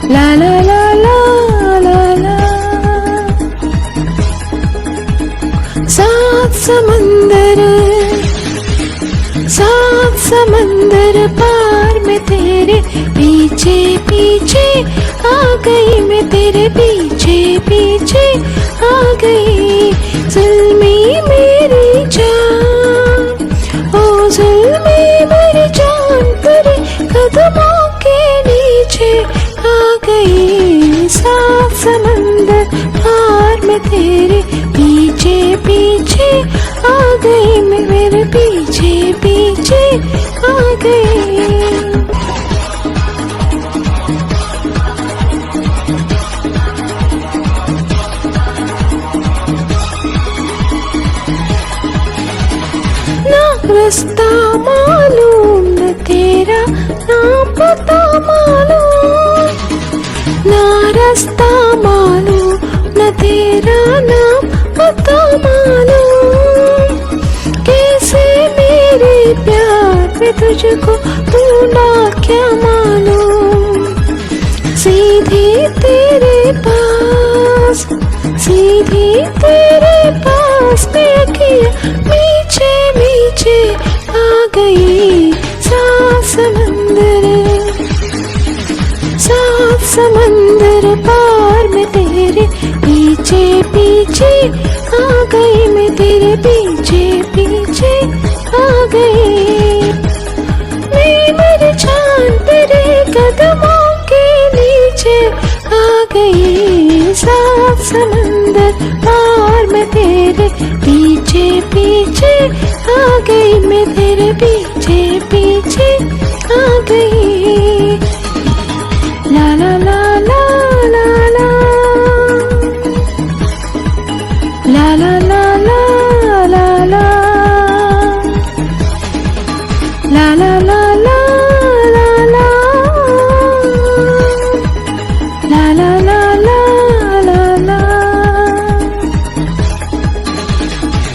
ला ला ला ला ला ला। सात समंदर पार में तेरे पीछे पीछे आ गई, मैं तेरे पीछे पीछे आ गई। जुल्मी मेरी जान, ओ जुल्मी मेरी जान, तेरे कदमों के नीचे आ गई। सात समंदर पार में तेरे पीछे पीछे आ गई, मैं मेरे पीछे पीछे आ गई। ना रास्ता मालूम न तेरा, ना पता मालूम, ना रास्ता मालूम न तेरा, ना पता मालूम। कैसे मेरे प्यार में तुझको ढूंढा क्या मालूम। सीधी तेरे पास, सीधी तेरे पास अखियाँ मीचे मीचे आ गई। सात समंदर पार में तेरे पीछे पीछे आ गई, मैं तेरे पीछे पीछे आ गई। मैं मेरी जान तेरे कदमों के नीचे आ गई। सात समंदर पार में तेरे पीछे पीछे आ गई, मैं तेरे